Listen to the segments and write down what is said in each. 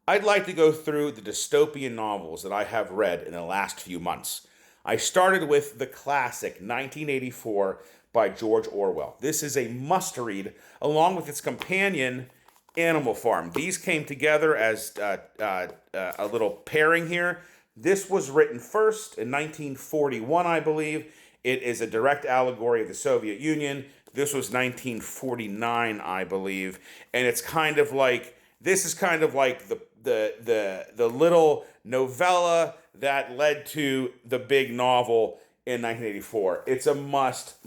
I'd like to go through the dystopian novels that I have read in the last few months. I started with the classic 1984 by George Orwell. This is a must read, along with its companion, Animal Farm. These came together as a little pairing here. This was written first in 1941, I believe. It is a direct allegory of the Soviet Union. This was 1949, I believe. And it's kind of like, this is kind of like the little novella that led to the big novel in 1984. It's a must.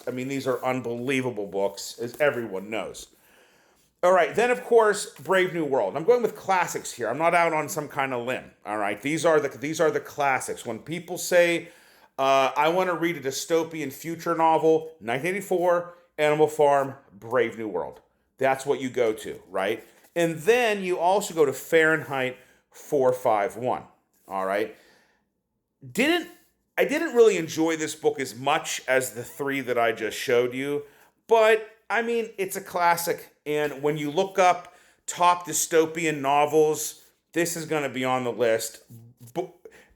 I mean, these are unbelievable books, as everyone knows. All right, then of course, Brave New World. I'm going with classics here. I'm not out on some kind of limb. All right, these are the classics. When people say, I want to read a dystopian future novel, 1984, Animal Farm, Brave New World. That's what you go to, right? And then you also go to Fahrenheit 451. All right. I didn't really enjoy this book as much as the three that I just showed you, but I mean, it's a classic. And when you look up top dystopian novels, this is going to be on the list.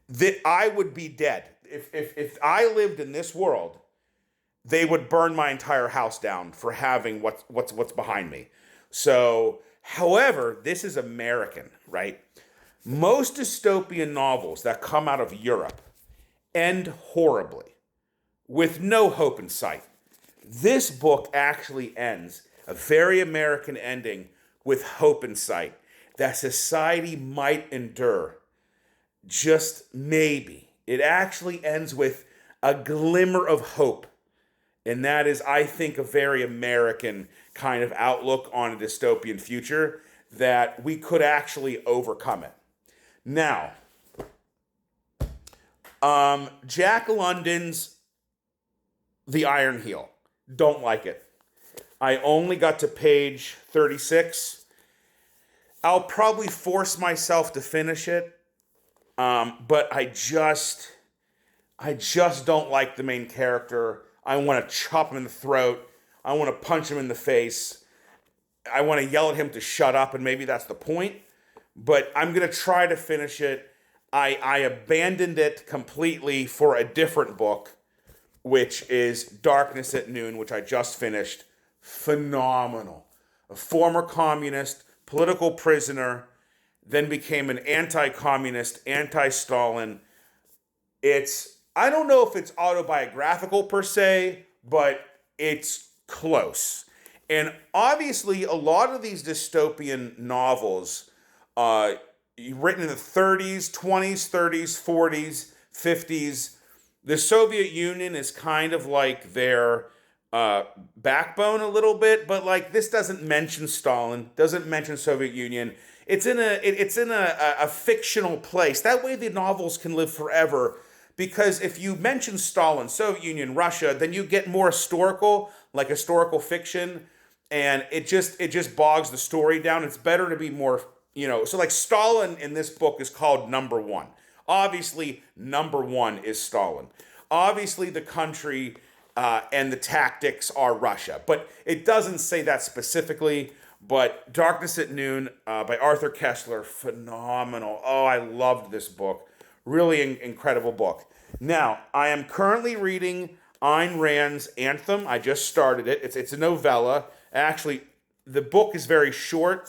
That I would be dead if I lived in this world. They would burn my entire house down for having what's behind me. So, however, this is American, right? Most dystopian novels that come out of Europe end horribly, with no hope in sight. This book actually ends a very American ending with hope in sight that society might endure. Just maybe. It actually ends with a glimmer of hope. And that is, I think, a very American kind of outlook on a dystopian future, that we could actually overcome it. Now, Jack London's The Iron Heel. Don't like it. I only got to page 36. I'll probably force myself to finish it, but I just don't like the main character. I want to chop him in the throat. I want to punch him in the face. I want to yell at him to shut up, and maybe that's the point. But I'm going to try to finish it. I abandoned it completely for a different book, which is Darkness at Noon, which I just finished. Phenomenal. A former communist, political prisoner, then became an anti-communist, anti-Stalin. I don't know if it's autobiographical per se, but it's close. And obviously, a lot of these dystopian novels, written in the 30s, 20s, 30s, 40s, 50s, the Soviet Union is kind of like their backbone a little bit, but like this doesn't mention Stalin, doesn't mention Soviet Union. It's in a fictional place. That way, the novels can live forever. Because if you mention Stalin, Soviet Union, Russia, then you get more historical, like historical fiction, and it just bogs the story down. It's better to be more, so like Stalin in this book is called number one. Obviously, number one is Stalin. Obviously, the country and the tactics are Russia, but it doesn't say that specifically. But Darkness at Noon by Arthur Koestler, phenomenal. Oh, I loved this book. Really incredible book. Now, I am currently reading Ayn Rand's Anthem. I just started it. It's a novella. Actually, the book is very short.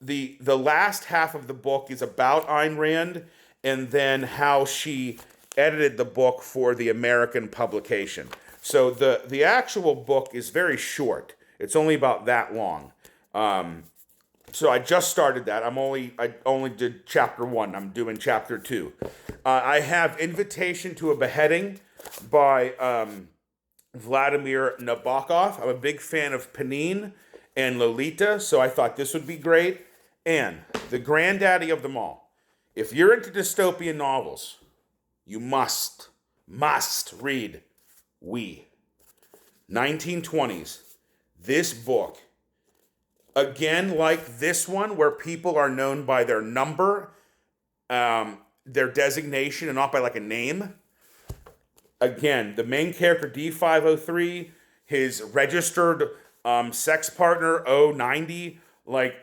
The last half of the book is about Ayn Rand, and then how she edited the book for the American publication. So the actual book is very short. It's only about that long. So I just started that. I only did chapter 1. I'm doing chapter 2. I have Invitation to a Beheading by Vladimir Nabokov. I'm a big fan of Panine and Lolita, so I thought this would be great. And the granddaddy of them all. If you're into dystopian novels, you must read We. 1920s. This book, again, like this one, where people are known by their number, their designation, and not by like a name. Again, the main character, D503, his registered sex partner, 090, like,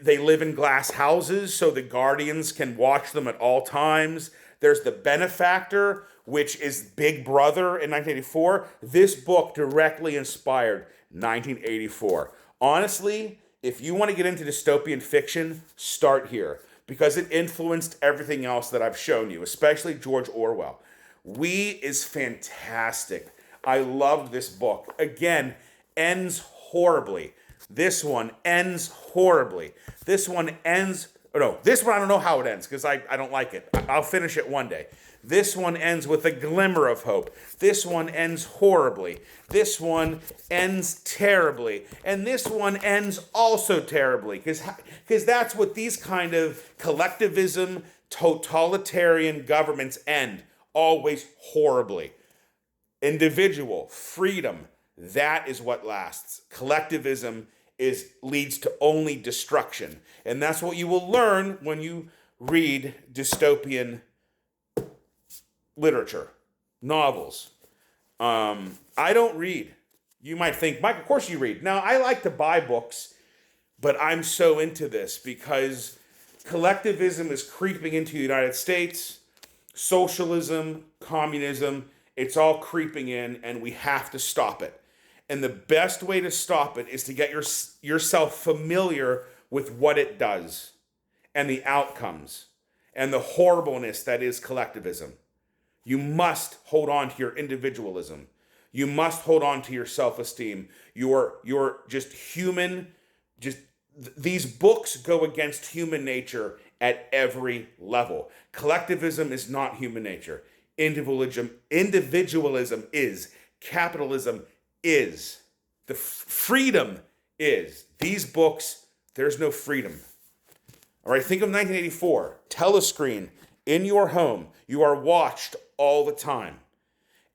they live in glass houses, so the guardians can watch them at all times. There's the benefactor, which is Big Brother in 1984. This book directly inspired 1984. Honestly, if you want to get into dystopian fiction, start here, because it influenced everything else that I've shown you, especially George Orwell. We is fantastic. I loved this book. Again, ends horribly. This one ends horribly. This one ends... Oh, no, this one I don't know how it ends because I don't like it. I'll finish it one day. This one ends with a glimmer of hope. This one ends horribly. This one ends terribly. And this one ends also terribly because that's what these kind of collectivism, totalitarian governments end. Always horribly. Individual, freedom, that is what lasts. Collectivism leads to only destruction. And that's what you will learn when you read dystopian literature, novels. I don't read. You might think, Mike, of course you read. Now, I like to buy books, but I'm so into this because collectivism is creeping into the United States. Socialism, communism, it's all creeping in, and we have to stop it. And the best way to stop it is to get yourself familiar with what it does and the outcomes and the horribleness that is collectivism. You must hold on to your individualism. You must hold on to your self-esteem. You're just human. These books go against human nature at every level. Collectivism is not human nature. Individualism is. Capitalism is. The freedom is. These books, there's no freedom. All right, think of 1984. Telescreen in your home. You are watched all the time.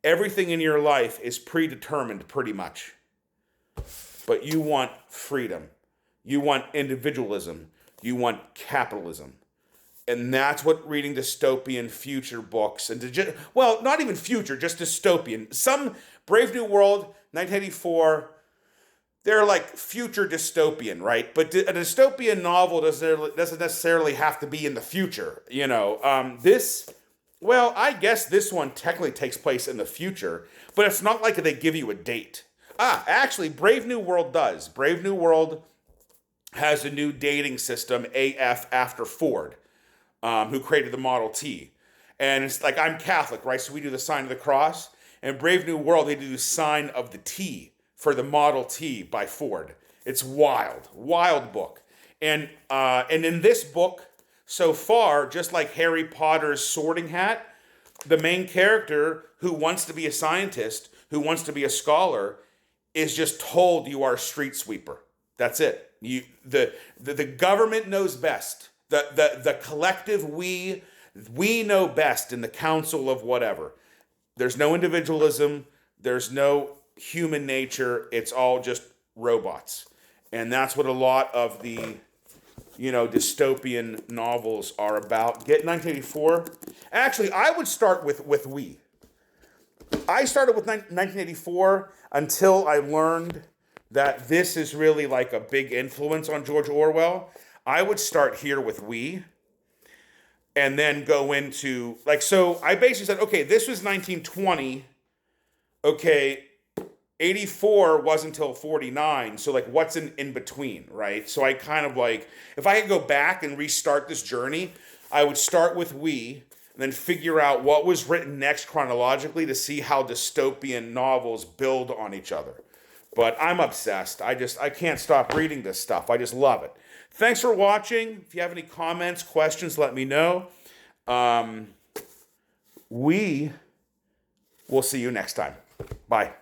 Everything in your life is predetermined pretty much. But you want freedom. You want individualism. You want capitalism. And that's what reading dystopian future books, well, not even future, just dystopian. Some Brave New World, 1984, they're like future dystopian, right? But a dystopian novel doesn't necessarily have to be in the future, you know. Well, I guess this one technically takes place in the future, but it's not like they give you a date. Actually, Brave New World does. Brave New World has a new dating system, AF, after Ford, who created the Model T. And it's like, I'm Catholic, right? So we do the sign of the cross. And Brave New World, they do the sign of the T for the Model T by Ford. It's wild, wild book. And in this book, so far, just like Harry Potter's Sorting Hat, the main character who wants to be a scientist, who wants to be a scholar, is just told you are a street sweeper. That's it. The government knows best. The collective we know best in the council of whatever. There's no individualism. There's no human nature. It's all just robots. And that's what a lot of the, dystopian novels are about. Get 1984. Actually, I would start with we. I started with 1984 until I learned that this is really like a big influence on George Orwell. I would start here with we, and then go into, so I basically said, okay, this was 1920. Okay, 84 wasn't until 49. So what's in between, right? So I kind of if I could go back and restart this journey, I would start with we, and then figure out what was written next chronologically to see how dystopian novels build on each other. But I'm obsessed. I can't stop reading this stuff. I just love it. Thanks for watching. If you have any comments, questions, let me know. We will see you next time. Bye.